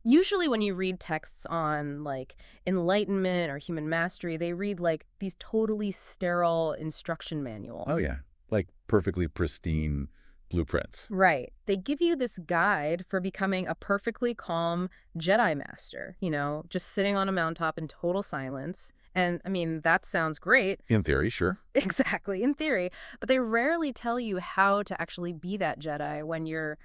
Usually when you read texts on like enlightenment or human mastery, they read like these totally sterile instruction Oh, manuals. yeah. Like perfectly pristine blueprints. Right. They give you this guide for becoming a perfectly calm Jedi master, just sitting on a mountaintop in total silence. And I mean, that sounds great. In theory, sure. Exactly, in theory. But they rarely tell you how to actually be that Jedi when you're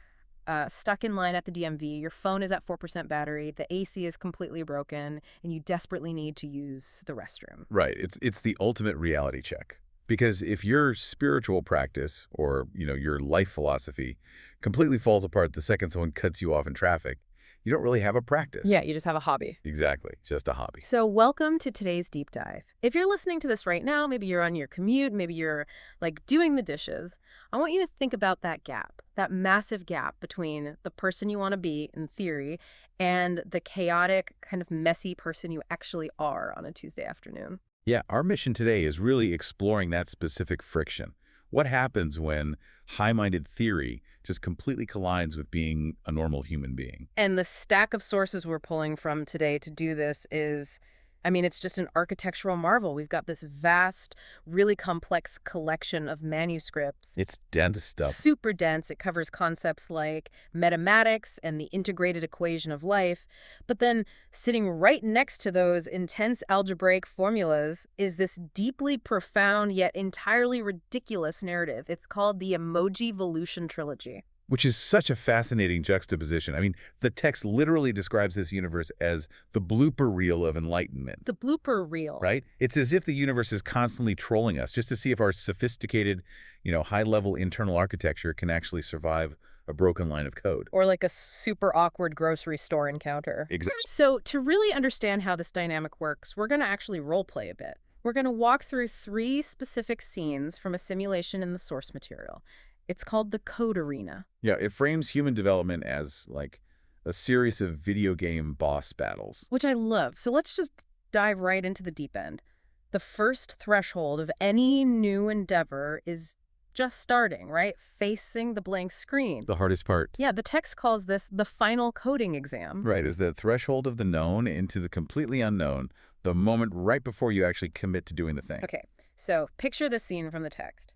stuck in line at the DMV, your phone is at 4% battery, the AC is completely broken, and you desperately need to use the restroom. Right. It's the ultimate reality check. Because if your spiritual practice or, your life philosophy completely falls apart the second someone cuts you off in traffic, you don't really have a practice. Yeah, you just have a hobby. Exactly. Just a hobby. So welcome to today's deep dive. If you're listening to this right now, maybe you're on your commute, maybe you're like doing the dishes, I want you to think about that gap, that massive gap between the person you want to be in theory and the chaotic, kind of messy person you actually are on a Tuesday afternoon. Yeah, our mission today is really exploring that specific friction. What happens when high-minded theory just completely collides with being a normal human being? And the stack of sources we're pulling from today to do this is, I mean, it's just an architectural marvel. We've got this vast, really complex collection of manuscripts. It's dense stuff. Super dense. It covers concepts like mathematics and the integrated equation of life. But then sitting right next to those intense algebraic formulas is this deeply profound yet entirely ridiculous narrative. It's called the Emoji Volution Trilogy. Which is such a fascinating juxtaposition. I mean, the text literally describes this universe as the blooper reel of enlightenment. The blooper reel. Right? It's as if the universe is constantly trolling us just to see if our sophisticated, high-level internal architecture can actually survive a broken line of code. Or like a super awkward grocery store encounter. Exactly. So to really understand how this dynamic works, we're going to actually role play a bit. We're going to walk through 3 specific scenes from a simulation in the source material. It's called the Code Arena. Yeah, it frames human development as like a series of video game boss battles. Which I love. So let's just dive right into the deep end. The first threshold of any new endeavor is just starting, right? Facing the blank screen. The hardest part. Yeah, the text calls this the final coding exam. Right, is the threshold of the known into the completely unknown, the moment right before you actually commit to doing the thing. Okay, so picture the scene from the text.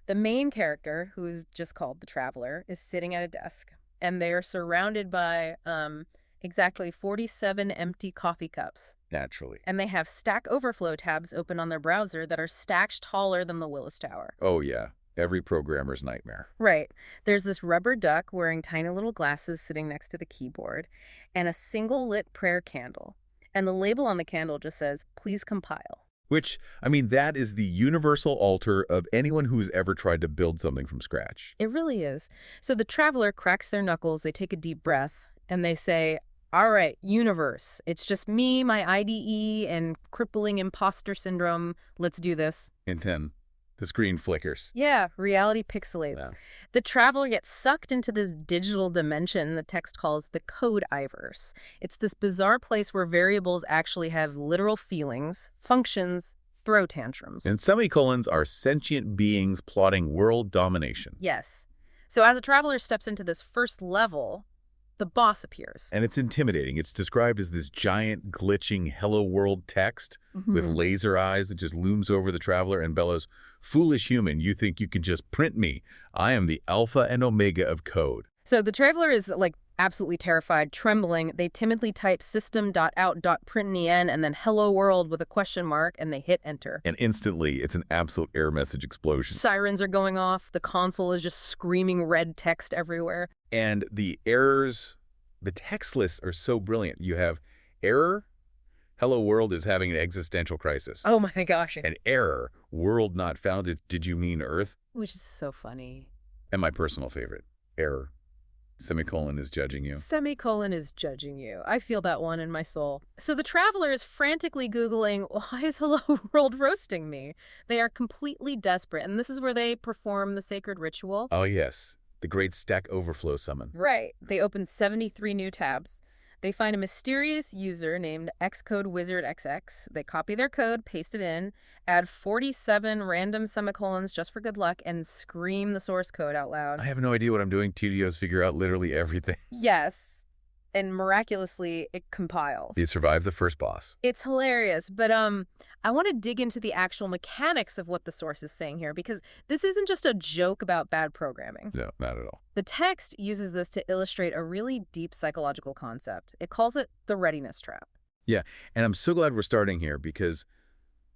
The main character, who is just called the Traveler, is sitting at a desk, and they are surrounded by exactly 47 empty coffee cups. Naturally. And they have Stack Overflow tabs open on their browser that are stacked taller than the Willis Tower. Oh, yeah. Every programmer's nightmare. Right. There's this rubber duck wearing tiny little glasses sitting next to the keyboard, and a single lit prayer candle. And the label on the candle just says, "Please compile." Which, I mean, that is the universal altar of anyone who's ever tried to build something from scratch. It really is. So the Traveler cracks their knuckles, they take a deep breath, and they say, "All right, universe, it's just me, my IDE, and crippling imposter syndrome. Let's do this." And then the screen flickers. Yeah, reality pixelates. Yeah. The Traveler gets sucked into this digital dimension the text calls the Code Iverse. It's this bizarre place where variables actually have literal feelings, functions, throw tantrums. And semicolons are sentient beings plotting world domination. Yes. So as a Traveler steps into this first level, the boss appears. And it's intimidating. It's described as this giant, glitching hello world text with laser eyes that just looms over the Traveler and bellows, "Foolish human, you think you can just print me? I am the alpha and omega of code." So the Traveler is like absolutely terrified, trembling. They timidly type system.out.println and then hello world with a question mark, and they hit enter. And instantly, it's an absolute error message explosion. Sirens are going off. The console is just screaming red text everywhere. And the errors, the text lists are so brilliant. You have error, hello world is having an existential crisis. Oh my gosh. An error, world not founded, did you mean Earth? Which is so funny. And my personal favorite, error, semicolon is judging you. Semicolon is judging you. I feel that one in my soul. So the Traveler is frantically Googling, why is Hello World roasting me? They are completely desperate, and this is where they perform the sacred ritual. Oh yes, the great Stack Overflow summon. Right. They open 73 new tabs. They find a mysterious user named Xcode Wizard XX. They copy their code, paste it in, add 47 random semicolons just for good luck, and scream the source code out loud. I have no idea what I'm doing. TDOs figure out literally everything. Yes. and miraculously it compiles. They survived the first boss. It's hilarious, but I want to dig into the actual mechanics of what the source is saying here, because this isn't just a joke about bad programming. No, not at all. The text uses this to illustrate a really deep psychological concept. It calls it the readiness trap. Yeah, and I'm so glad we're starting here because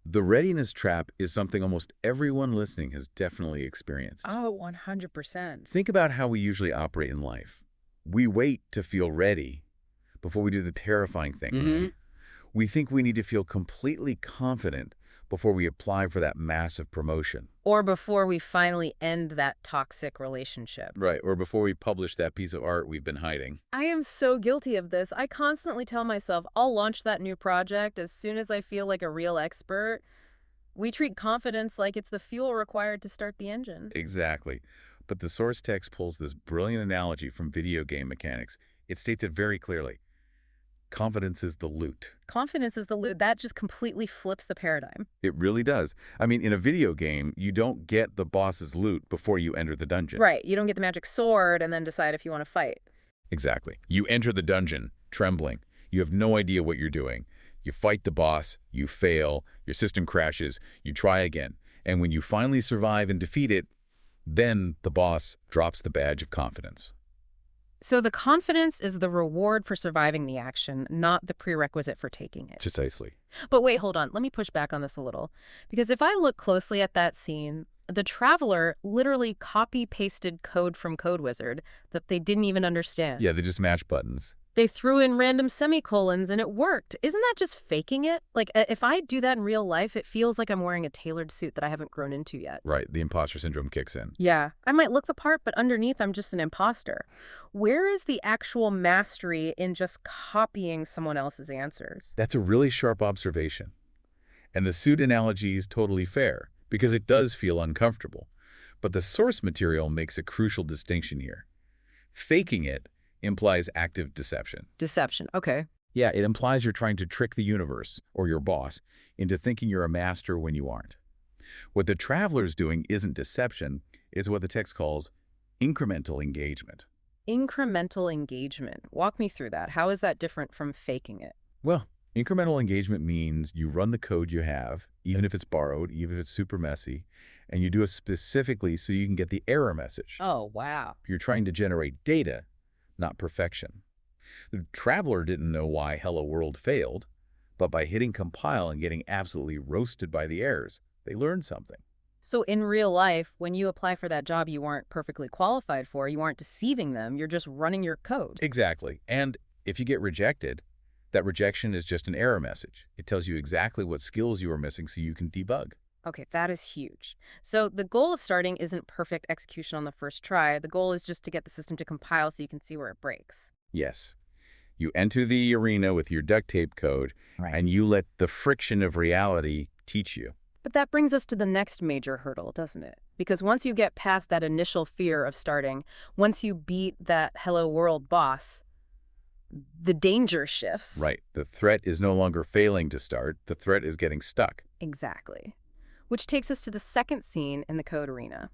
the readiness trap is something almost everyone listening has definitely experienced. Oh, 100%. Think about how we usually operate in life. We wait to feel ready before we do the terrifying thing. We think we need to feel completely confident before we apply for that massive promotion. Or before we finally end that toxic relationship. Right, or before we publish that piece of art we've been hiding. I am so guilty of this. I constantly tell myself I'll launch that new project as soon as I feel like a real expert. We treat confidence like it's the fuel required to start the engine. Exactly. But the source text pulls this brilliant analogy from video game mechanics. It states it very clearly. Confidence is the loot. Confidence is the loot. That just completely flips the paradigm. It really does. I mean, in a video game, you don't get the boss's loot before you enter the dungeon. Right. You don't get the magic sword and then decide if you want to fight. Exactly. You enter the dungeon, trembling. You have no idea what you're doing. You fight the boss, you fail, your system crashes, you try again. And when you finally survive and defeat it, then the boss drops the badge of confidence. So the confidence is the reward for surviving the action, not the prerequisite for taking it. Precisely. But wait, hold on. Let me push back on this a little. Because if I look closely at that scene, the traveler literally copy-pasted code from Code Wizard that they didn't even understand. Yeah, they just match buttons. They threw in random semicolons and it worked. Isn't that just faking it? Like, if I do that in real life, it feels like I'm wearing a tailored suit that I haven't grown into yet. Right, the imposter syndrome kicks in. Yeah, I might look the part, but underneath I'm just an imposter. Where is the actual mastery in just copying someone else's answers? That's a really sharp observation. And the suit analogy is totally fair, because it does feel uncomfortable. But the source material makes a crucial distinction here. Faking it implies active deception. Deception, okay. Yeah, it implies you're trying to trick the universe, or your boss, into thinking you're a master when you aren't. What the traveler's doing isn't deception, it's what the text calls incremental engagement. Incremental engagement. Walk me through that. How is that different from faking it? Well, incremental engagement means you run the code you have, even if it's borrowed, even if it's super messy, and you do it specifically so you can get the error message. Oh, wow. You're trying to generate data, not perfection. The traveler didn't know why Hello World failed, but by hitting compile and getting absolutely roasted by the errors, they learned something. So in real life, when you apply for that job you weren't perfectly qualified for, you aren't deceiving them, you're just running your code. Exactly. And if you get rejected, that rejection is just an error message. It tells you exactly what skills you are missing so you can debug. Okay, that is huge. So the goal of starting isn't perfect execution on the first try. The goal is just to get the system to compile so you can see where it breaks. Yes. You enter the arena with your duct tape code, and you let the friction of reality teach you. But that brings us to the next major hurdle, doesn't it? Because once you get past that initial fear of starting, once you beat that Hello World boss, the danger shifts. Right. The threat is no longer failing to start. The threat is getting stuck. Exactly. Which takes us to the second scene in the code arena.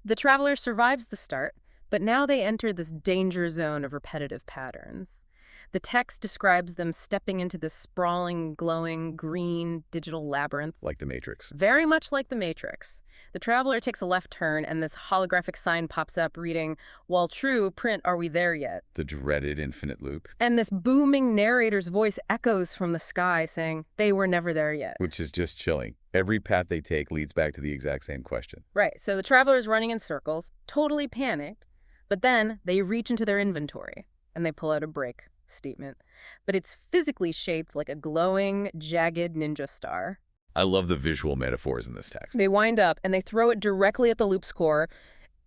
The traveler survives the start, but now they enter this danger zone of repetitive patterns. The text describes them stepping into this sprawling, glowing, green digital labyrinth. Like the Matrix. Very much like the Matrix. The traveler takes a left turn and this holographic sign pops up reading, "While true, print, are we there yet?" The dreaded infinite loop. And this booming narrator's voice echoes from the sky saying, "They were never there yet." Which is just chilling. Every path they take leads back to the exact same question. Right, so the traveler is running in circles, totally panicked, but then they reach into their inventory and they pull out a break statement, but it's physically shaped like a glowing, jagged ninja star. I love the visual metaphors in this text. They wind up and they throw it directly at the loop's core.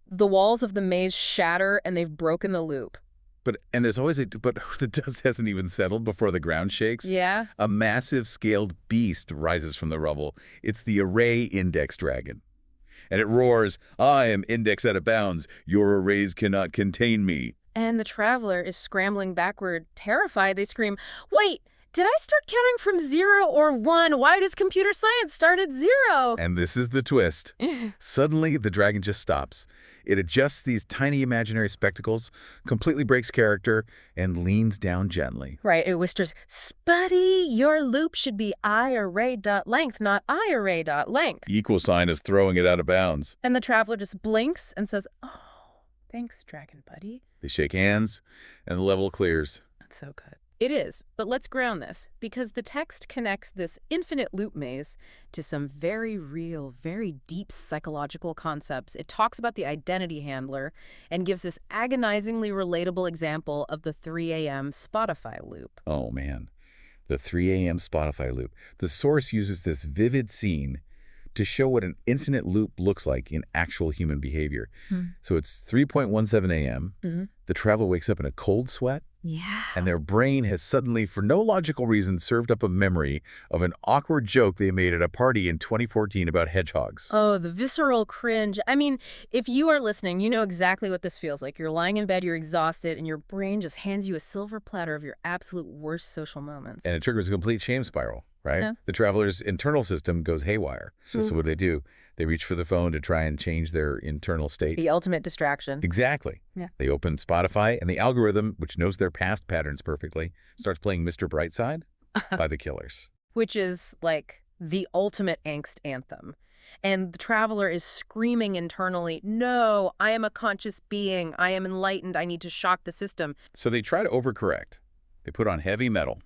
The walls of the maze shatter and they've broken the loop. But there's always but the dust hasn't even settled before the ground shakes. Yeah. A massive scaled beast rises from the rubble. It's the array index dragon. And it roars, "I am index out of bounds. Your arrays cannot contain me." And the traveler is scrambling backward, terrified. They scream, "Wait, did I start counting from 0 or 1? Why does computer science start at 0? And this is the twist. Suddenly, the dragon just stops. It adjusts these tiny imaginary spectacles, completely breaks character, and leans down gently. Right, it whispers, Spuddy, your loop should be I-array.length, not I-array.length. The equal sign is throwing it out of bounds. And the traveler just blinks and says, oh, thanks, Dragon Buddy. They shake hands, and the level clears. That's so good. It is, but let's ground this, because the text connects this infinite loop maze to some very real, very deep psychological concepts. It talks about the identity handler and gives this agonizingly relatable example of the 3 a.m. Spotify loop. Oh, man. The 3 a.m. Spotify loop. The source uses this vivid scene to show what an infinite loop looks like in actual human behavior. So it's 3:17 a.m. The traveler wakes up in a cold sweat. Yeah. And their brain has suddenly, for no logical reason, served up a memory of an awkward joke they made at a party in 2014 about hedgehogs. Oh, the visceral cringe. I mean, if you are listening, you know exactly what this feels like. You're lying in bed, you're exhausted, and your brain just hands you a silver platter of your absolute worst social moments. And it triggers a complete shame spiral, right? Yeah. The traveler's internal system goes haywire. So what do? They reach for the phone to try and change their internal state. The ultimate distraction. Exactly. Yeah. They open Spotify, and the algorithm, which knows their past patterns perfectly, starts playing Mr. Brightside by the Killers. Which is like the ultimate angst anthem. And the traveler is screaming internally, no, I am a conscious being. I am enlightened. I need to shock the system. So they try to overcorrect. They put on heavy metal.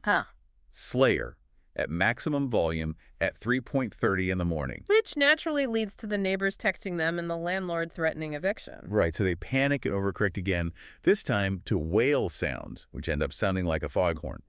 Slayer at maximum volume at 3:30 in the morning. Which naturally leads to the neighbors texting them and the landlord threatening eviction. Right, so they panic and overcorrect again, this time to whale sounds, which end up sounding like a foghorn.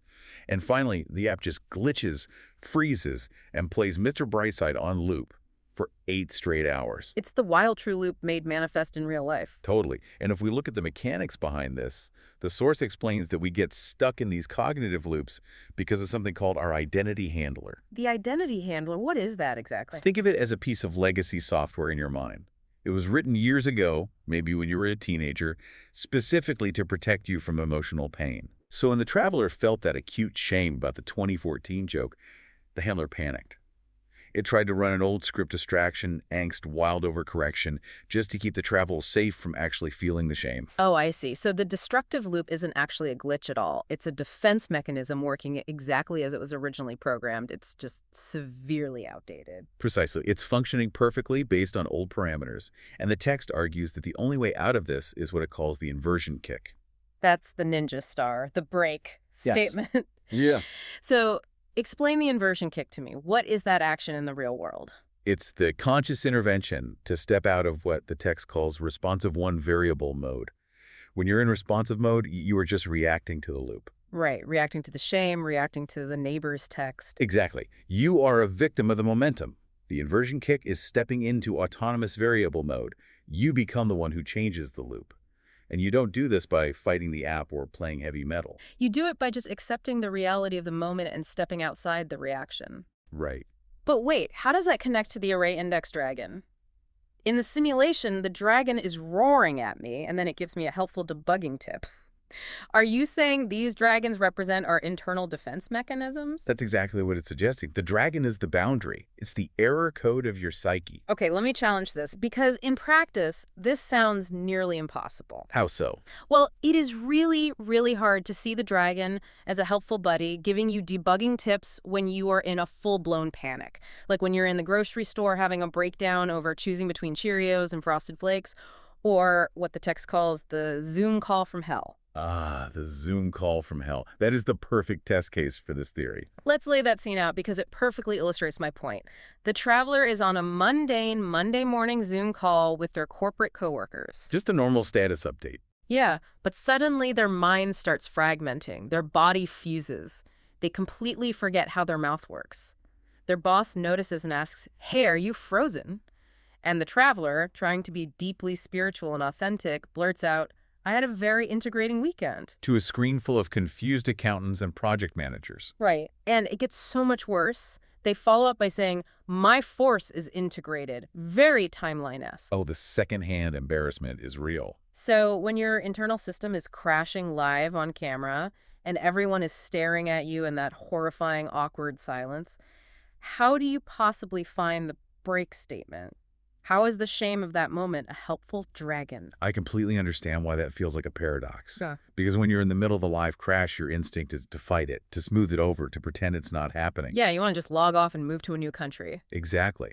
And finally, the app just glitches, freezes, and plays Mr. Brightside on loop for 8 straight hours. It's the wild true loop made manifest in real life. Totally. And if we look at the mechanics behind this, the source explains that we get stuck in these cognitive loops because of something called our identity handler. The identity handler, what is that exactly? Think of it as a piece of legacy software in your mind. It was written years ago, maybe when you were a teenager, specifically to protect you from emotional pain. So when the traveler felt that acute shame about the 2014 joke, the handler panicked. It tried to run an old script distraction, angst, wild overcorrection, just to keep the traveler safe from actually feeling the shame. Oh, I see. So the destructive loop isn't actually a glitch at all. It's a defense mechanism working exactly as it was originally programmed. It's just severely outdated. Precisely. It's functioning perfectly based on old parameters. And the text argues that the only way out of this is what it calls the inversion kick. That's the ninja star, the break statement. Yeah. So explain the inversion kick to me. What is that action in the real world? It's the conscious intervention to step out of what the text calls responsive one variable mode. When you're in responsive mode, you are just reacting to the loop. Right, reacting to the shame, reacting to the neighbor's text. Exactly. You are a victim of the momentum. The inversion kick is stepping into autonomous variable mode. You become the one who changes the loop. And you don't do this by fighting the app or playing heavy metal. You do it by just accepting the reality of the moment and stepping outside the reaction. Right. But wait, how does that connect to the array index dragon? In the simulation, the dragon is roaring at me, and then it gives me a helpful debugging tip. Are you saying these dragons represent our internal defense mechanisms? That's exactly what it's suggesting. The dragon is the boundary. It's the error code of your psyche. Okay, let me challenge this, because in practice, this sounds nearly impossible. How so? Well, it is really, really hard to see the dragon as a helpful buddy giving you debugging tips when you are in a full-blown panic. Like when you're in the grocery store having a breakdown over choosing between Cheerios and Frosted Flakes, or what the text calls the Zoom call from hell. Ah, the Zoom call from hell. That is the perfect test case for this theory. Let's lay that scene out because it perfectly illustrates my point. The traveler is on a mundane Monday morning Zoom call with their corporate coworkers. Just a normal status update. Yeah, but suddenly their mind starts fragmenting. Their body fuses. They completely forget how their mouth works. Their boss notices and asks, "Hey, are you frozen?" And the traveler, trying to be deeply spiritual and authentic, blurts out, "I had a very integrating weekend." To a screen full of confused accountants and project managers. Right. And it gets so much worse. They follow up by saying, "My force is integrated." Very timeline-esque. Oh, the secondhand embarrassment is real. So when your internal system is crashing live on camera and everyone is staring at you in that horrifying, awkward silence, how do you possibly find the break statement? How is the shame of that moment a helpful dragon? I completely understand why that feels like a paradox. Yeah. Because when you're in the middle of a live crash, your instinct is to fight it, to smooth it over, to pretend it's not happening. Yeah, you want to just log off and move to a new country. Exactly.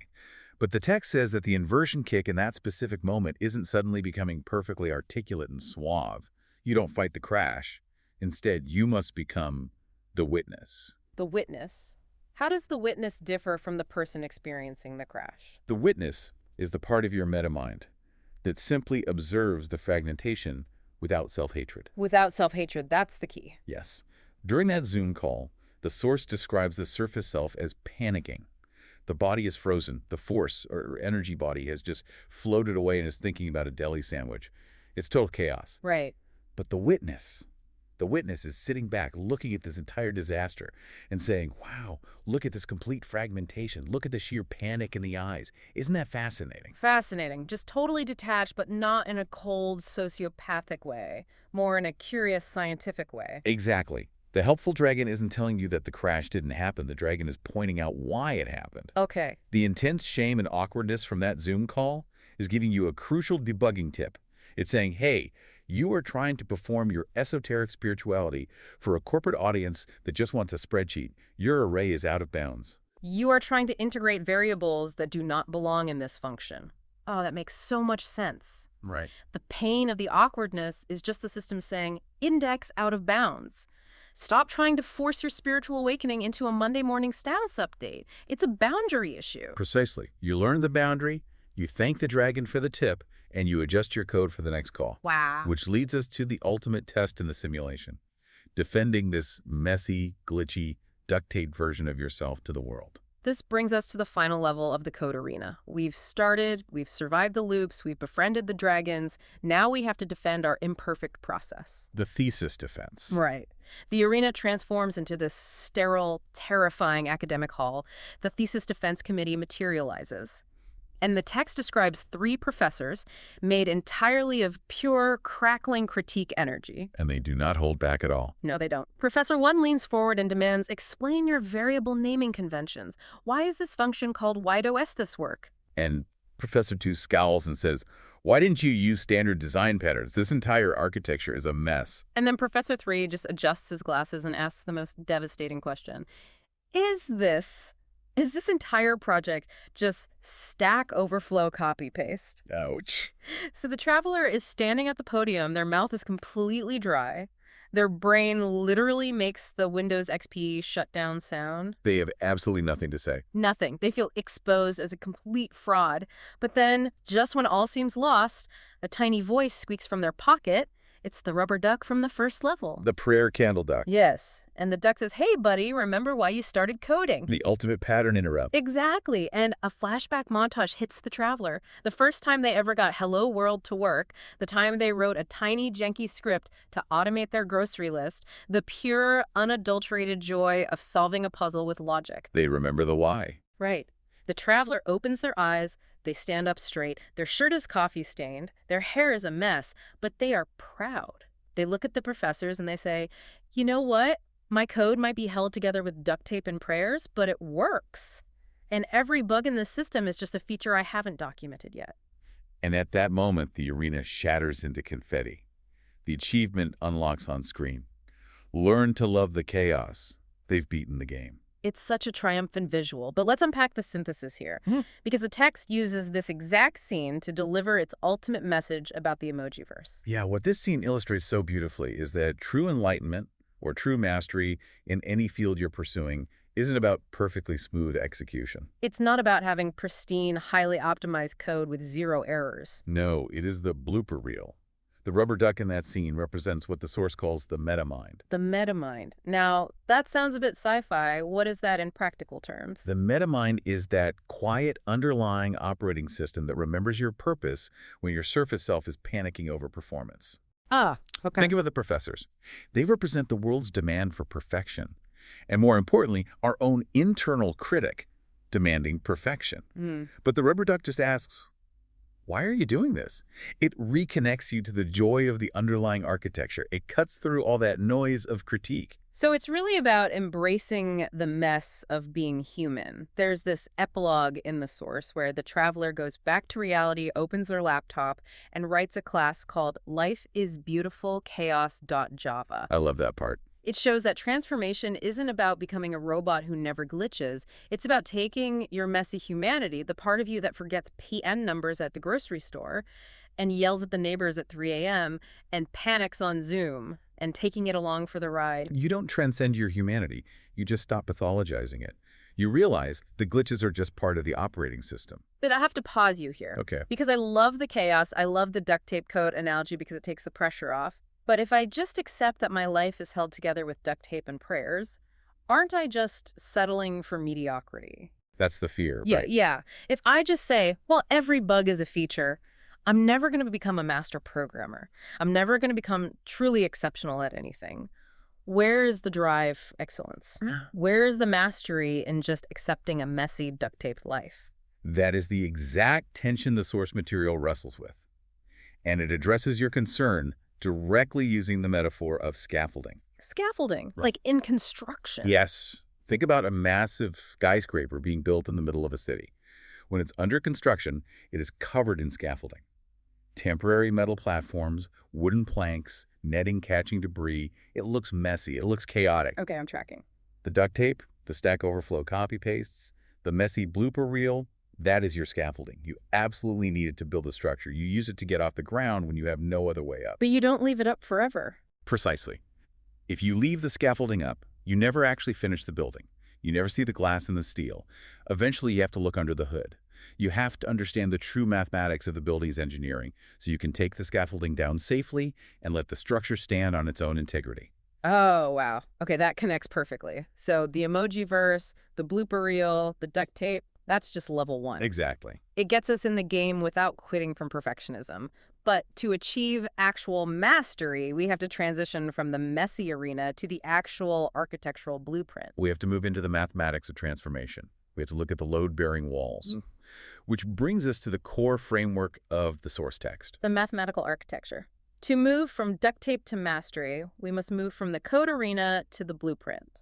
But the text says that the inversion kick in that specific moment isn't suddenly becoming perfectly articulate and suave. You don't fight the crash. Instead, you must become the witness. The witness. How does the witness differ from the person experiencing the crash? The witness is the part of your metamind that simply observes the fragmentation without self-hatred. Without self-hatred, that's the key. Yes. During that Zoom call, the source describes the surface self as panicking. The body is frozen. The force, or energy body, has just floated away and is thinking about a deli sandwich. It's total chaos. Right. But the witness is sitting back, looking at this entire disaster and saying, wow, look at this complete fragmentation. Look at the sheer panic in the eyes. Isn't that fascinating? Fascinating. Just totally detached, but not in a cold, sociopathic way. More in a curious, scientific way. Exactly. The helpful dragon isn't telling you that the crash didn't happen. The dragon is pointing out why it happened. Okay. The intense shame and awkwardness from that Zoom call is giving you a crucial debugging tip. It's saying, hey, you are trying to perform your esoteric spirituality for a corporate audience that just wants a spreadsheet. Your array is out of bounds. You are trying to integrate variables that do not belong in this function. Oh, that makes so much sense. Right. The pain of the awkwardness is just the system saying, index out of bounds. Stop trying to force your spiritual awakening into a Monday morning status update. It's a boundary issue. Precisely. You learn the boundary, you thank the dragon for the tip, and you adjust your code for the next call. Wow. Which leads us to the ultimate test in the simulation, defending this messy, glitchy, duct-taped version of yourself to the world. This brings us to the final level of the code arena. We've survived the loops, we've befriended the dragons. Now we have to defend our imperfect process. The thesis defense. Right. The arena transforms into this sterile, terrifying academic hall. The thesis defense committee materializes. And the text describes 3 professors made entirely of pure, crackling critique energy. And they do not hold back at all. No, they don't. Professor 1 leans forward and demands, explain your variable naming conventions. Why is this function called why-do-s this work? And Professor 2 scowls and says, why didn't you use standard design patterns? This entire architecture is a mess. And then Professor 3 just adjusts his glasses and asks the most devastating question. Is this entire project just Stack Overflow copy-paste? Ouch. So the traveler is standing at the podium. Their mouth is completely dry. Their brain literally makes the Windows XP shutdown sound. They have absolutely nothing to say. Nothing. They feel exposed as a complete fraud. But then, just when all seems lost, a tiny voice squeaks from their pocket. It's the rubber duck from the first level. The prayer candle duck. Yes. And the duck says, hey, buddy, remember why you started coding? The ultimate pattern interrupt. Exactly. And a flashback montage hits the traveler. The first time they ever got Hello World to work, the time they wrote a tiny, janky script to automate their grocery list, the pure, unadulterated joy of solving a puzzle with logic. They remember the why. Right. The traveler opens their eyes. They stand up straight. Their shirt is coffee-stained. Their hair is a mess, but they are proud. They look at the professors and they say, you know what? My code might be held together with duct tape and prayers, but it works. And every bug in the system is just a feature I haven't documented yet. And at that moment, the arena shatters into confetti. The achievement unlocks on screen. Learn to love the chaos. They've beaten the game. It's such a triumphant visual, but let's unpack the synthesis here. Because the text uses this exact scene to deliver its ultimate message about the Emojiverse. Yeah, what this scene illustrates so beautifully is that true enlightenment or true mastery in any field you're pursuing isn't about perfectly smooth execution. It's not about having pristine, highly optimized code with 0 errors. No, it is the blooper reel. The rubber duck in that scene represents what the source calls the metamind. The metamind. Now, that sounds a bit sci-fi. What is that in practical terms? The metamind is that quiet underlying operating system that remembers your purpose when your surface self is panicking over performance. Ah, okay. Think about the professors. They represent the world's demand for perfection. And more importantly, our own internal critic demanding perfection. But the rubber duck just asks, Why are you doing this? It reconnects you to the joy of the underlying architecture. It cuts through all that noise of critique. So it's really about embracing the mess of being human. There's this epilogue in the source where the traveler goes back to reality, opens their laptop, and writes a class called Life is Beautiful Chaos.java. I love that part. It shows that transformation isn't about becoming a robot who never glitches. It's about taking your messy humanity, the part of you that forgets PN numbers at the grocery store and yells at the neighbors at 3 a.m. and panics on Zoom, and taking it along for the ride. You don't transcend your humanity. You just stop pathologizing it. You realize the glitches are just part of the operating system. But I have to pause you here. Okay. Because I love the chaos. I love the duct tape coat analogy because it takes the pressure off. But if I just accept that my life is held together with duct tape and prayers, aren't I just settling for mediocrity? That's the fear, Yeah, right? yeah. If I just say, well, every bug is a feature, I'm never going to become a master programmer. I'm never going to become truly exceptional at anything. Where is the drive excellence? Where is the mastery in just accepting a messy, duct-taped life? That is the exact tension the source material wrestles with. And it addresses your concern directly using the metaphor of scaffolding. Scaffolding, Right. like in construction. Yes. Think about a massive skyscraper being built in the middle of a city. When it's under construction, it is covered in scaffolding. Temporary metal platforms, wooden planks, netting catching debris. It looks messy. It looks chaotic. Okay, I'm tracking. The duct tape, the Stack Overflow copy pastes, the messy blooper reel, that is your scaffolding. You absolutely need it to build a structure. You use it to get off the ground when you have no other way up. But you don't leave it up forever. Precisely. If you leave the scaffolding up, you never actually finish the building. You never see the glass and the steel. Eventually, you have to look under the hood. You have to understand the true mathematics of the building's engineering so you can take the scaffolding down safely and let the structure stand on its own integrity. Oh, wow. Okay, that connects perfectly. So the emoji verse, the blooper reel, the duct tape, that's just level 1. Exactly. It gets us in the game without quitting from perfectionism. But to achieve actual mastery, we have to transition from the messy arena to the actual architectural blueprint. We have to move into the mathematics of transformation. We have to look at the load-bearing walls, which brings us to the core framework of the source text. The mathematical architecture. To move from duct tape to mastery, we must move from the code arena to the blueprint.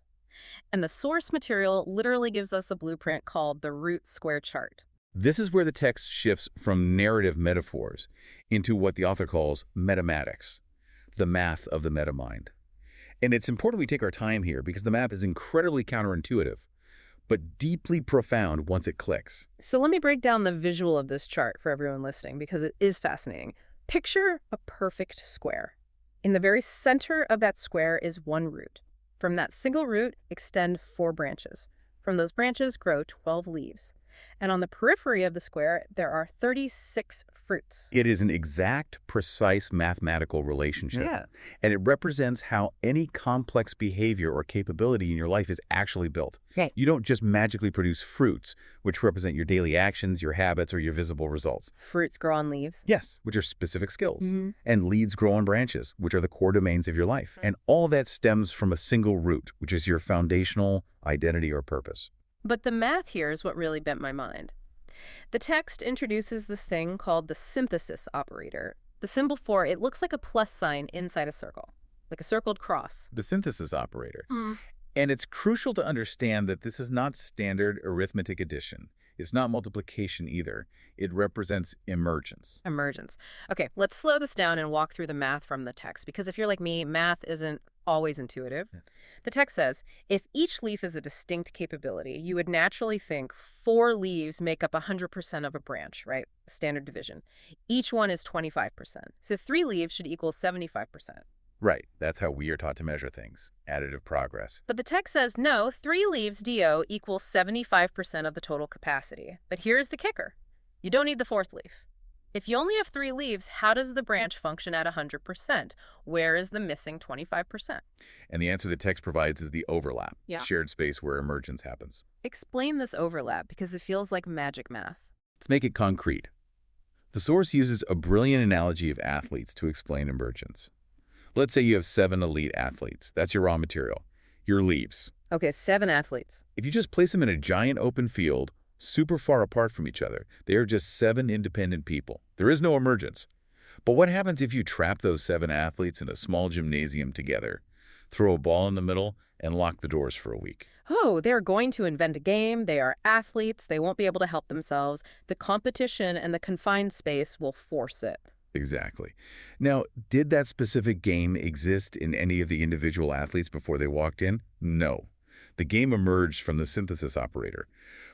And the source material literally gives us a blueprint called the root square chart. This is where the text shifts from narrative metaphors into what the author calls metamatics, the math of the metamind. And it's important we take our time here because the math is incredibly counterintuitive, but deeply profound once it clicks. So let me break down the visual of this chart for everyone listening because it is fascinating. Picture a perfect square. In the very center of that square is one root. From that single root, extend 4 branches. From those branches grow 12 leaves. And on the periphery of the square, there are 36 fruits. It is an exact, precise mathematical relationship. Yeah. And it represents how any complex behavior or capability in your life is actually built. Right. You don't just magically produce fruits, which represent your daily actions, your habits, or your visible results. Fruits grow on leaves. Yes, which are specific skills. Mm-hmm. And leaves grow on branches, which are the core domains of your life. And all that stems from a single root, which is your foundational identity or purpose. But the math here is what really bent my mind. The text introduces this thing called the synthesis operator. The symbol for it looks like a plus sign inside a circle, like a circled cross. The synthesis operator. And it's crucial to understand that this is not standard arithmetic addition. It's not multiplication either. It represents emergence. Emergence. Okay, let's slow this down and walk through the math from the text, because if you're like me, math isn't always intuitive. Yeah. The text says, if each leaf is a distinct capability, you would naturally think 4 leaves make up 100% of a branch, right? Standard division. Each one is 25%. So 3 leaves should equal 75%. Right. That's how we are taught to measure things. Additive progress. But the text says, no, 3 leaves DO equals 75% of the total capacity. But here's the kicker. You don't need the 4th leaf. If you only have 3 leaves, how does the branch function at 100%? Where is the missing 25%? And the answer the text provides is the overlap, Yeah. shared space where emergence happens. Explain this overlap, because it feels like magic math. Let's make it concrete. The source uses a brilliant analogy of athletes to explain emergence. Let's say you have 7 elite athletes. That's your raw material, your leaves. Okay, 7 athletes. If you just place them in a giant open field, super far apart from each other. They are just 7 independent people. There is no emergence. But what happens if you trap those 7 athletes in a small gymnasium together, throw a ball in the middle, and lock the doors for a week? Oh, they're going to invent a game. They are athletes. They won't be able to help themselves. The competition and the confined space will force it. Exactly. Now, did that specific game exist in any of the individual athletes before they walked in? No. The game emerged from the synthesis operator,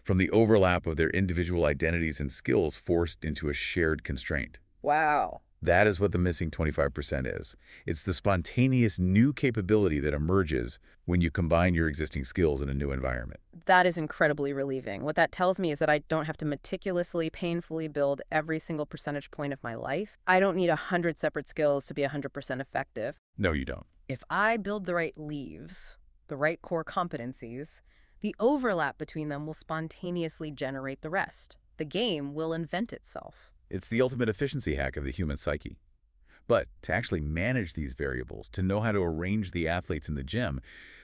from the overlap of their individual identities and skills forced into a shared constraint. Wow. That is what the missing 25% is. It's the spontaneous new capability that emerges when you combine your existing skills in a new environment. That is incredibly relieving. What that tells me is that I don't have to meticulously, painfully build every single percentage point of my life. I don't need 100 separate skills to be 100% effective. No, you don't. If I build the right leaves, the right core competencies, the overlap between them will spontaneously generate the rest. The game will invent itself. It's the ultimate efficiency hack of the human psyche. But to actually manage these variables, to know how to arrange the athletes in the gym,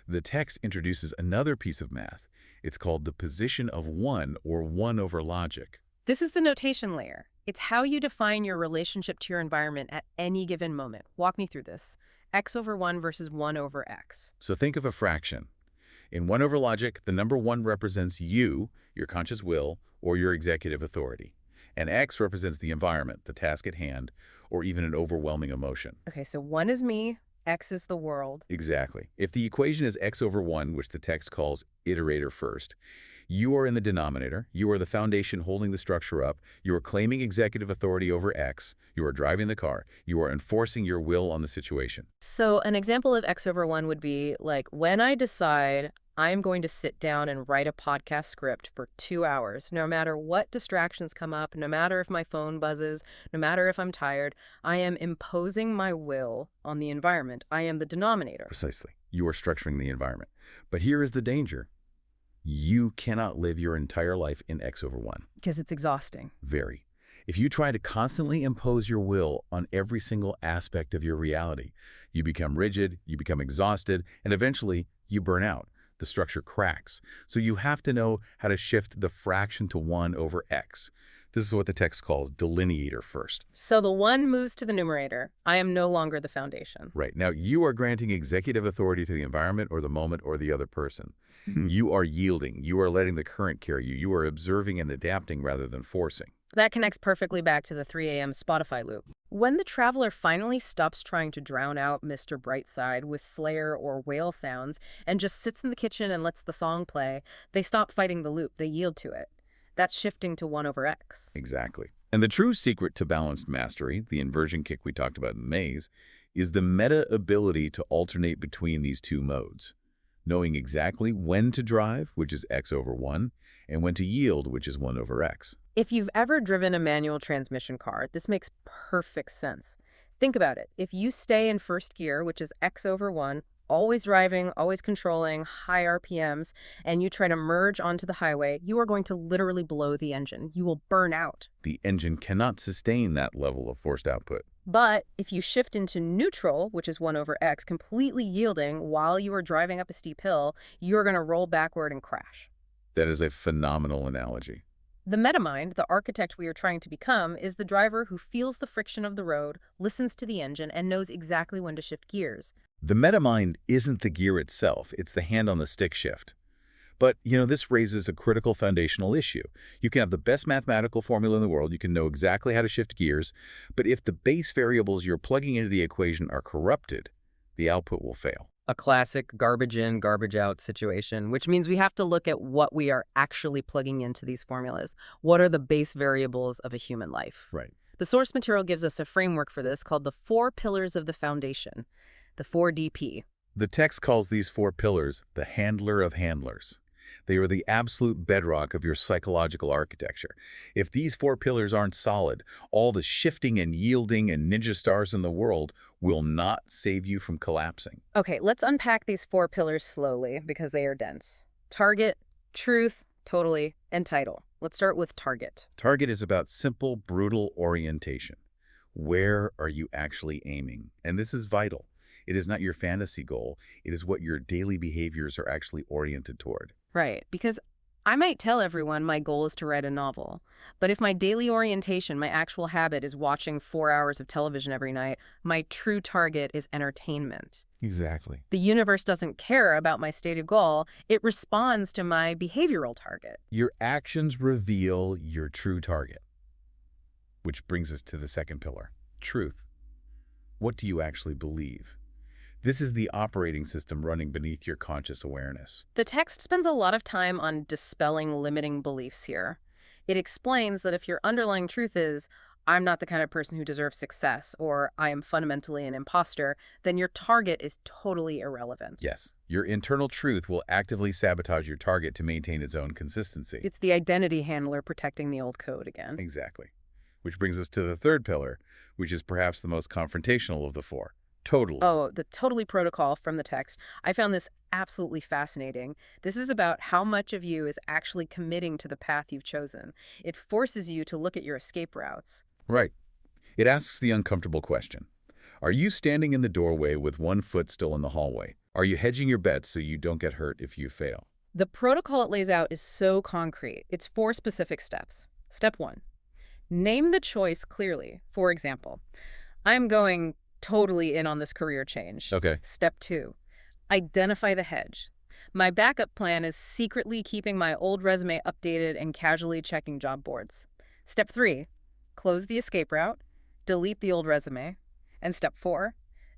the text introduces another piece of math. It's called the position of one, or one over logic. This is the notation layer. It's how you define your relationship to your environment at any given moment. Walk me through this. X over 1 versus 1 over X. So think of a fraction. In 1 over logic, the number 1 represents you, your conscious will, or your executive authority. And X represents the environment, the task at hand, or even an overwhelming emotion. Okay, so 1 is me, X is the world. Exactly. If the equation is X over 1, which the text calls iterator first, you are in the denominator, you are the foundation holding the structure up, you are claiming executive authority over X, you are driving the car, you are enforcing your will on the situation. So an example of X over 1 would be like when I decide I'm going to sit down and write a podcast script for 2 hours, no matter what distractions come up, no matter if my phone buzzes, no matter if I'm tired, I am imposing my will on the environment. I am the denominator. Precisely. You are structuring the environment. But here is the danger. You cannot live your entire life in X over 1. Because it's exhausting. Very. If you try to constantly impose your will on every single aspect of your reality, you become rigid, you become exhausted, and eventually you burn out. The structure cracks. So you have to know how to shift the fraction to 1 over X. This is what the text calls delineator first. So the 1 moves to the numerator. I am no longer the foundation. Right. Now, you are granting executive authority to the environment or the moment or the other person. You are yielding. You are letting the current carry you. You are observing and adapting rather than forcing. That connects perfectly back to the 3 a.m. Spotify loop. When the traveler finally stops trying to drown out Mr. Brightside with Slayer or whale sounds and just sits in the kitchen and lets the song play, they stop fighting the loop. They yield to it. That's shifting to 1 over X. Exactly. And the true secret to balanced mastery, the inversion kick we talked about in the maze, is the meta ability to alternate between these two modes. Knowing exactly when to drive, which is X over 1, and when to yield, which is 1 over X. If you've ever driven a manual transmission car, this makes perfect sense. Think about it. If you stay in first gear, which is X over 1, always driving, always controlling, high RPMs, and you try to merge onto the highway, you are going to literally blow the engine. You will burn out. The engine cannot sustain that level of forced output. But if you shift into neutral, which is 1 over X, completely yielding while you are driving up a steep hill, you're going to roll backward and crash. That is a phenomenal analogy. The metamind, the architect we are trying to become, is the driver who feels the friction of the road, listens to the engine, and knows exactly when to shift gears. The metamind isn't the gear itself, it's the hand-on-the-stick shift. But, this raises a critical foundational issue. You can have the best mathematical formula in the world, you can know exactly how to shift gears, but if the base variables you're plugging into the equation are corrupted, the output will fail. A classic garbage in, garbage out situation, which means we have to look at what we are actually plugging into these formulas. What are the base variables of a human life? Right. The source material gives us a framework for this called the 4 pillars of the foundation, the 4DP. The text calls these 4 pillars the handler of handlers. They are the absolute bedrock of your psychological architecture. If these 4 pillars aren't solid, all the shifting and yielding and ninja stars in the world will not save you from collapsing. Okay, let's unpack these 4 pillars slowly because they are dense. Target, truth, totally, and title. Let's start with target. Target is about simple, brutal orientation. Where are you actually aiming? And this is vital. It is not your fantasy goal. It is what your daily behaviors are actually oriented toward. Right, because I might tell everyone my goal is to write a novel, but if my daily orientation, my actual habit is watching 4 hours of television every night, my true target is entertainment. Exactly. The universe doesn't care about my stated goal. It responds to my behavioral target. Your actions reveal your true target. Which brings us to the second pillar, truth. What do you actually believe? This is the operating system running beneath your conscious awareness. The text spends a lot of time on dispelling limiting beliefs here. It explains that if your underlying truth is, I'm not the kind of person who deserves success, or I am fundamentally an imposter, then your target is totally irrelevant. Yes, your internal truth will actively sabotage your target to maintain its own consistency. It's the identity handler protecting the old code again. Exactly. Which brings us to the third pillar, which is perhaps the most confrontational of the four. Totally. Oh, the totally protocol from the text. I found this absolutely fascinating. This is about how much of you is actually committing to the path you've chosen. It forces you to look at your escape routes. Right. It asks the uncomfortable question. Are you standing in the doorway with one foot still in the hallway? Are you hedging your bets so you don't get hurt if you fail? The protocol it lays out is so concrete. It's 4 specific steps. Step 1, name the choice clearly. For example, I'm going totally in on this career change. Okay. Step 2, identify the hedge. My backup plan is secretly keeping my old resume updated and casually checking job boards. Step 3, close the escape route, delete the old resume. And step 4,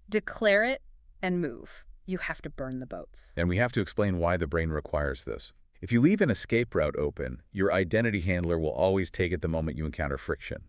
declare it and move. You have to burn the boats. And we have to explain why the brain requires this. If you leave an escape route open, your identity handler will always take it the moment you encounter friction.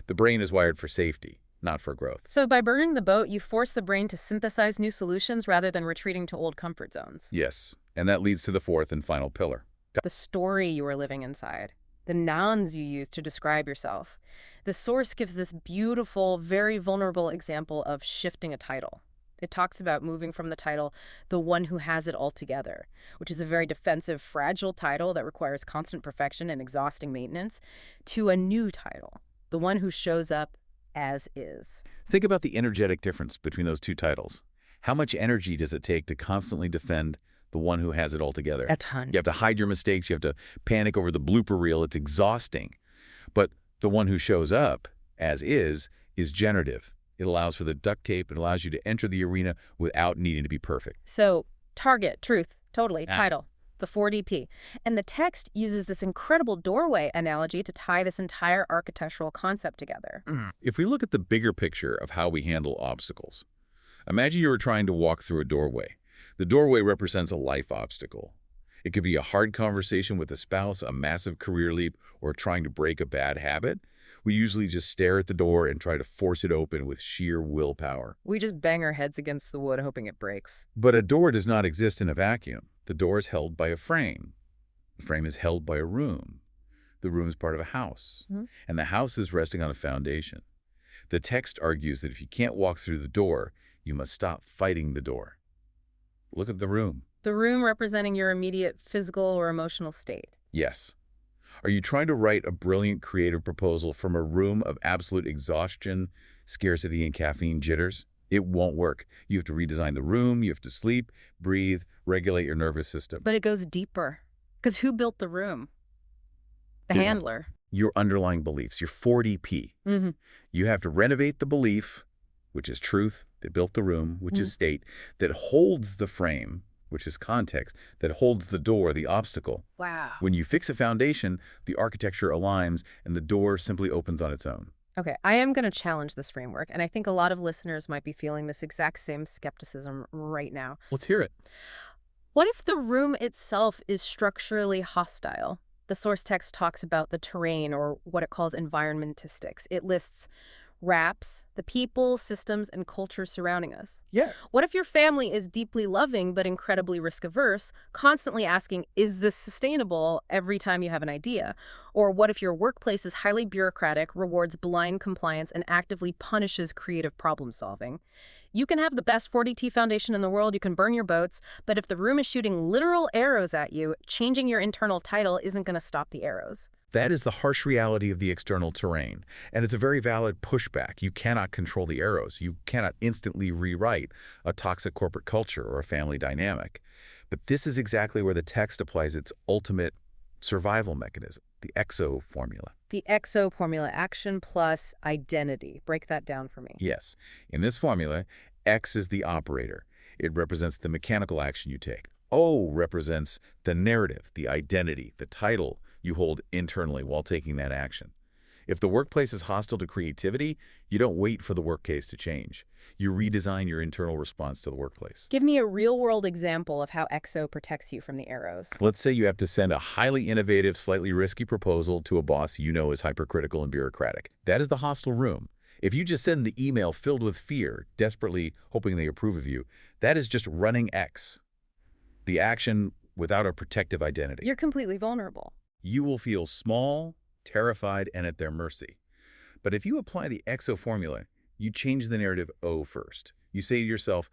The brain is wired for safety, not for growth. So by burning the boat, you force the brain to synthesize new solutions rather than retreating to old comfort zones. Yes, and that leads to the fourth and final pillar. The story you are living inside, the nouns you use to describe yourself. The source gives this beautiful, very vulnerable example of shifting a title. It talks about moving from the title, the one who has it all together, which is a very defensive, fragile title that requires constant perfection and exhausting maintenance, to a new title, the one who shows up as is. Think about the energetic difference between those two titles. How much energy does it take to constantly defend the one who has it all together? A ton. You have to hide your mistakes. You have to panic over the blooper reel. It's exhausting. But the one who shows up, as is generative. It allows for the duct tape. It allows you to enter the arena without needing to be perfect. So, target, truth, totally, title, the 4DP. And the text uses this incredible doorway analogy to tie this entire architectural concept together. If we look at the bigger picture of how we handle obstacles, imagine you were trying to walk through a doorway. The doorway represents a life obstacle. It could be a hard conversation with a spouse, a massive career leap, or trying to break a bad habit. We usually just stare at the door and try to force it open with sheer willpower. We just bang our heads against the wood hoping it breaks. But a door does not exist in a vacuum. The door is held by a frame. The frame is held by a room. The room is part of a house. And the house is resting on a foundation. The text argues that if you can't walk through the door, you must stop fighting the door. Look at the room. The room representing your immediate physical or emotional state. Yes. Are you trying to write a brilliant creative proposal from a room of absolute exhaustion, scarcity, and caffeine jitters? It won't work. You have to redesign the room, you have to sleep, breathe, regulate your nervous system. But it goes deeper. Because who built the room? The handler. Your underlying beliefs, your 4DP. You have to renovate the belief, which is truth, that built the room, which is state, that holds the frame, which is context, that holds the door, the obstacle. Wow. When you fix a foundation, the architecture aligns and the door simply opens on its own. Okay, I am going to challenge this framework, and I think a lot of listeners might be feeling this exact same skepticism right now. Let's hear it. What if the room itself is structurally hostile? The source text talks about the terrain, or what it calls environmentistics. It lists wraps, the people, systems, and culture surrounding us. Yeah. What if your family is deeply loving but incredibly risk-averse, constantly asking, is this sustainable every time you have an idea? Or what if your workplace is highly bureaucratic, rewards blind compliance, and actively punishes creative problem-solving? You can have the best 40T foundation in the world, you can burn your boats, but if the room is shooting literal arrows at you, changing your internal title isn't going to stop the arrows. That is the harsh reality of the external terrain, and it's a very valid pushback. You cannot control the arrows. You cannot instantly rewrite a toxic corporate culture or a family dynamic. But this is exactly where the text applies its ultimate survival mechanism, the EXO formula. The EXO formula, action plus identity. Break that down for me. Yes, in this formula, X is the operator. It represents the mechanical action you take. O represents the narrative, the identity, the title you hold internally while taking that action. If the workplace is hostile to creativity, you don't wait for the work case to change. You redesign your internal response to the workplace. Give me a real-world example of how EXO protects you from the arrows. Let's say you have to send a highly innovative, slightly risky proposal to a boss you know is hypercritical and bureaucratic. That is the hostile room. If you just send the email filled with fear, desperately hoping they approve of you, that is just running X. The action without a protective identity. You're completely vulnerable. You will feel small, terrified, and at their mercy. But if you apply the EXO formula, you change the narrative O first. You say to yourself,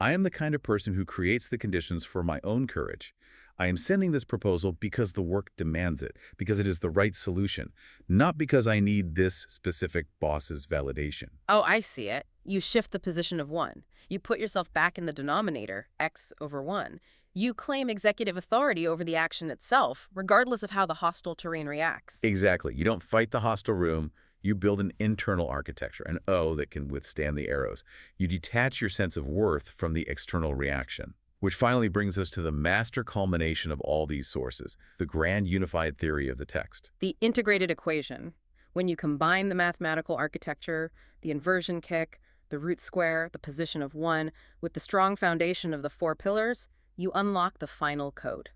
I am the kind of person who creates the conditions for my own courage. I am sending this proposal because the work demands it, because it is the right solution, not because I need this specific boss's validation. Oh, I see it. You shift the position of 1. You put yourself back in the denominator, X over 1. You claim executive authority over the action itself, regardless of how the hostile terrain reacts. Exactly. You don't fight the hostile room. You build an internal architecture, an O that can withstand the arrows. You detach your sense of worth from the external reaction, which finally brings us to the master culmination of all these sources, the grand unified theory of the text. The integrated equation. When you combine the mathematical architecture, the inversion kick, the root square, the position of 1, with the strong foundation of the 4 pillars, you unlock the final code.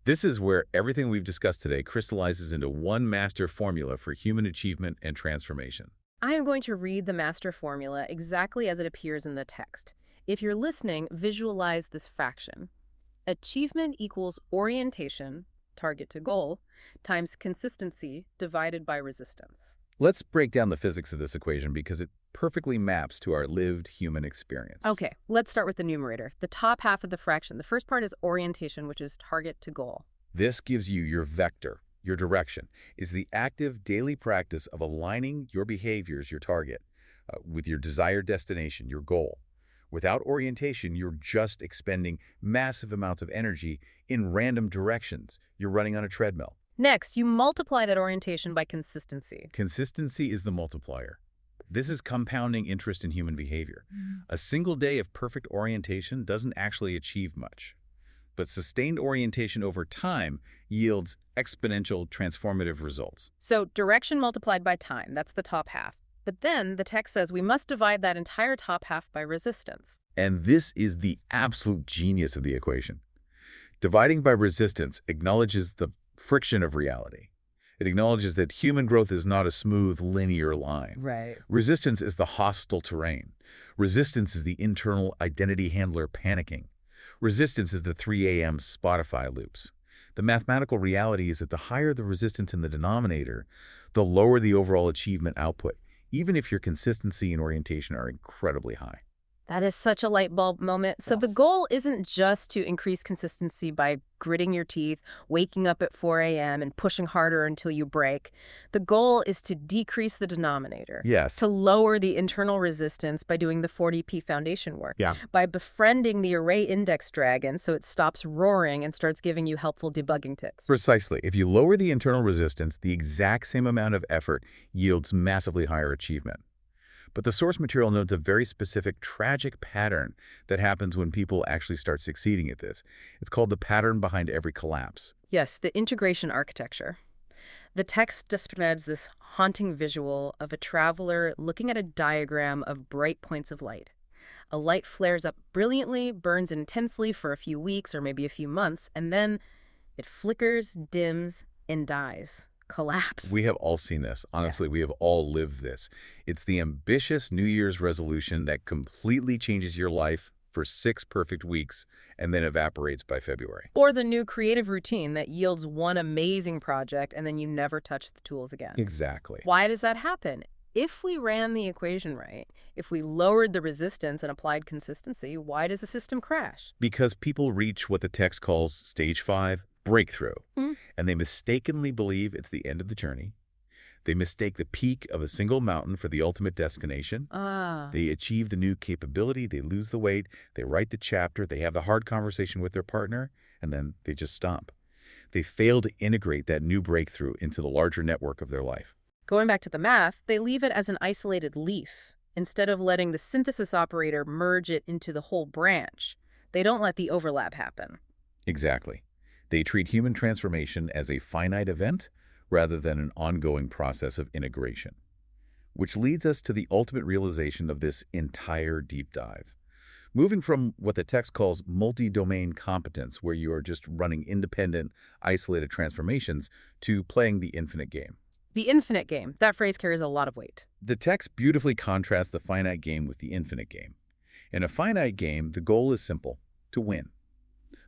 This is where everything we've discussed today crystallizes into one master formula for human achievement and transformation. I am going to read the master formula exactly as it appears in the text. If you're listening, visualize this fraction. Achievement equals orientation, target to goal, times consistency divided by resistance. Let's break down the physics of this equation because it perfectly maps to our lived human experience. Okay, let's start with the numerator. The top half of the fraction. The first part is orientation, which is target to goal. This gives you your vector, your direction. It's the active daily practice of aligning your behaviors, your target, with your desired destination, your goal. Without orientation, you're just expending massive amounts of energy in random directions. You're running on a treadmill. Next, you multiply that orientation by consistency. Consistency is the multiplier. This is compounding interest in human behavior. A single day of perfect orientation doesn't actually achieve much. But sustained orientation over time yields exponential transformative results. So direction multiplied by time, that's the top half. But then the text says we must divide that entire top half by resistance. And this is the absolute genius of the equation. Dividing by resistance acknowledges the friction of reality. It acknowledges that human growth is not a smooth, linear line. Right. Resistance is the hostile terrain. Resistance is the internal identity handler panicking. Resistance is the 3 a.m. Spotify loops. The mathematical reality is that the higher the resistance in the denominator, the lower the overall achievement output, even if your consistency and orientation are incredibly high. That is such a light bulb moment. So the goal isn't just to increase consistency by gritting your teeth, waking up at 4 a.m. and pushing harder until you break. The goal is to decrease the denominator. Yes. To lower the internal resistance by doing the 40P foundation work. Yeah. By befriending the array index dragon so it stops roaring and starts giving you helpful debugging tips. Precisely. If you lower the internal resistance, the exact same amount of effort yields massively higher achievement. But the source material notes a very specific, tragic pattern that happens when people actually start succeeding at this. It's called the pattern behind every collapse. Yes, the integration architecture. The text describes this haunting visual of a traveler looking at a diagram of bright points of light. A light flares up brilliantly, burns intensely for a few weeks or maybe a few months, and then it flickers, dims, and dies. Collapse. We have all seen this. Honestly, we have all lived this. It's the ambitious New Year's resolution that completely changes your life for 6 perfect weeks and then evaporates by February. Or the new creative routine that yields one amazing project and then you never touch the tools again. Exactly. Why does that happen? If we ran the equation right, if we lowered the resistance and applied consistency, why does the system crash? Because people reach what the text calls stage 5, breakthrough, and they mistakenly believe it's the end of the journey. They mistake the peak of a single mountain for the ultimate destination. They achieve the new capability, they lose the weight, they write the chapter, they have the hard conversation with their partner, and then they just stop. They fail to integrate that new breakthrough into the larger network of their life. Going back to the math, they leave it as an isolated leaf, instead of letting the synthesis operator merge it into the whole branch. They don't let the overlap happen. Exactly. They treat human transformation as a finite event rather than an ongoing process of integration. Which leads us to the ultimate realization of this entire deep dive. Moving from what the text calls multi-domain competence, where you are just running independent, isolated transformations, to playing the infinite game. The infinite game, that phrase carries a lot of weight. The text beautifully contrasts the finite game with the infinite game. In a finite game, the goal is simple: to win.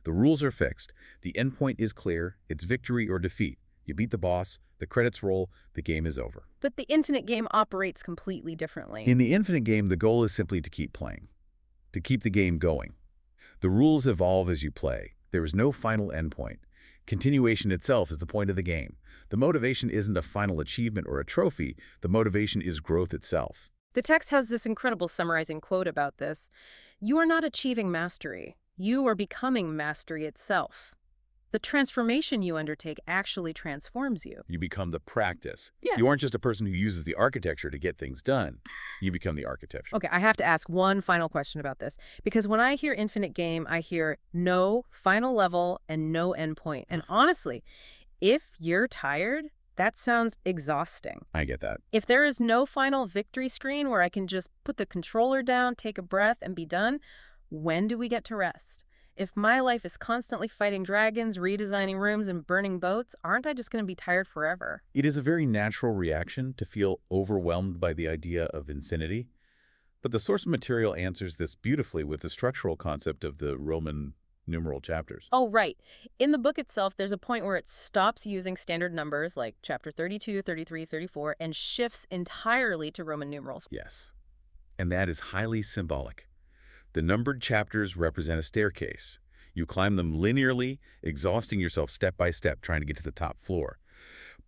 The rules are fixed, the endpoint is clear, it's victory or defeat. You beat the boss, the credits roll, the game is over. But the infinite game operates completely differently. In the infinite game, the goal is simply to keep playing, to keep the game going. The rules evolve as you play. There is no final endpoint. Continuation itself is the point of the game. The motivation isn't a final achievement or a trophy. The motivation is growth itself. The text has this incredible summarizing quote about this. You are not achieving mastery. You are becoming mastery itself. The transformation you undertake actually transforms you. You become the practice. Yeah. You aren't just a person who uses the architecture to get things done. You become the architecture. Okay, I have to ask one final question about this, because when I hear infinite game, I hear no final level and no endpoint. And honestly, if you're tired, that sounds exhausting. I get that. If there is no final victory screen where I can just put the controller down, take a breath, and be done, when do we get to rest? If my life is constantly fighting dragons, redesigning rooms, and burning boats, aren't I just going to be tired forever? It is a very natural reaction to feel overwhelmed by the idea of infinity. But the source material answers this beautifully with the structural concept of the Roman numeral chapters. Oh, right. In the book itself, there's a point where it stops using standard numbers like chapter 32, 33, 34, and shifts entirely to Roman numerals. Yes. And that is highly symbolic. The numbered chapters represent a staircase. You climb them linearly, exhausting yourself step by step, trying to get to the top floor.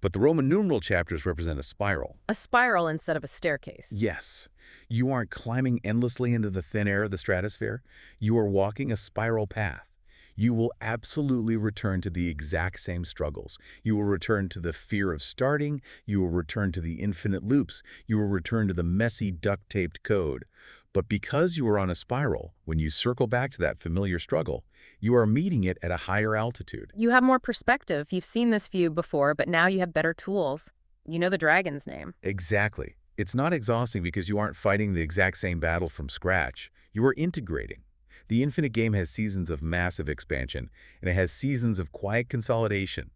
But the Roman numeral chapters represent a spiral. A spiral instead of a staircase. Yes. You aren't climbing endlessly into the thin air of the stratosphere. You are walking a spiral path. You will absolutely return to the exact same struggles. You will return to the fear of starting. You will return to the infinite loops. You will return to the messy, duct-taped code. But because you are on a spiral, when you circle back to that familiar struggle, you are meeting it at a higher altitude. You have more perspective. You've seen this view before, but now you have better tools. You know the dragon's name. Exactly. It's not exhausting because you aren't fighting the exact same battle from scratch. You are integrating. The infinite game has seasons of massive expansion, and it has seasons of quiet consolidation.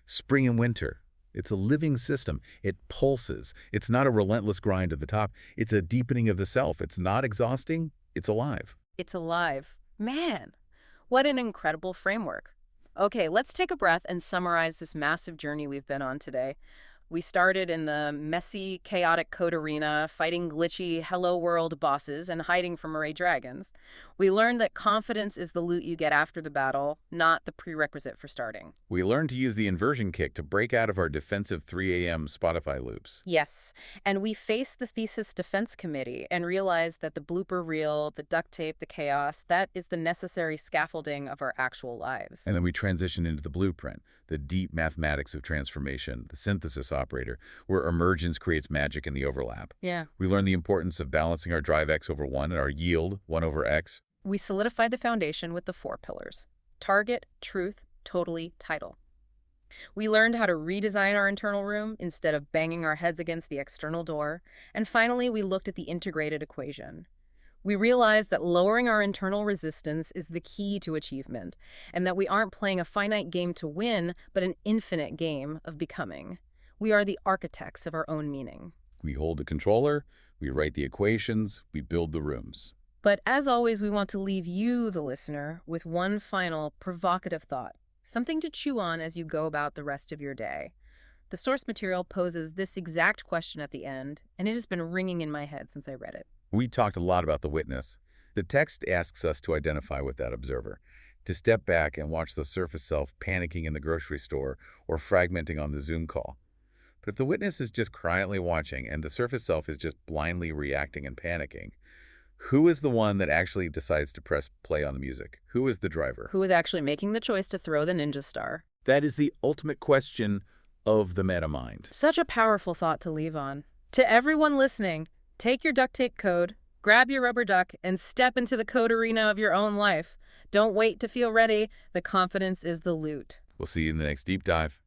Spring and winter. It's a living system. It pulses. It's not a relentless grind to the top. It's a deepening of the self. It's not exhausting. It's alive. It's alive. Man, what an incredible framework. Okay, let's take a breath and summarize this massive journey we've been on today. We started in the messy, chaotic code arena, fighting glitchy Hello World bosses and hiding from array dragons. We learned that confidence is the loot you get after the battle, not the prerequisite for starting. We learned to use the inversion kick to break out of our defensive 3 a.m. Spotify loops. Yes, and we faced the thesis defense committee and realized that the blooper reel, the duct tape, the chaos, that is the necessary scaffolding of our actual lives. And then we transitioned into the blueprint, the deep mathematics of transformation, the synthesis operator, where emergence creates magic in the overlap. Yeah. We learned the importance of balancing our drive x over 1 and our yield 1 over x. We solidified the foundation with the 4 pillars: target, truth, totally, title. We learned how to redesign our internal room instead of banging our heads against the external door. And finally, we looked at the integrated equation. We realized that lowering our internal resistance is the key to achievement, and that we aren't playing a finite game to win, but an infinite game of becoming. We are the architects of our own meaning. We hold the controller, we write the equations, we build the rooms. But as always, we want to leave you, the listener, with one final provocative thought, something to chew on as you go about the rest of your day. The source material poses this exact question at the end, and it has been ringing in my head since I read it. We talked a lot about the witness. The text asks us to identify with that observer, to step back and watch the surface self panicking in the grocery store or fragmenting on the Zoom call. But if the witness is just quietly watching and the surface self is just blindly reacting and panicking, who is the one that actually decides to press play on the music? Who is the driver? Who is actually making the choice to throw the ninja star? That is the ultimate question of the meta mind. Such a powerful thought to leave on. To everyone listening, take your duct tape code, grab your rubber duck, and step into the code arena of your own life. Don't wait to feel ready. The confidence is the loot. We'll see you in the next deep dive.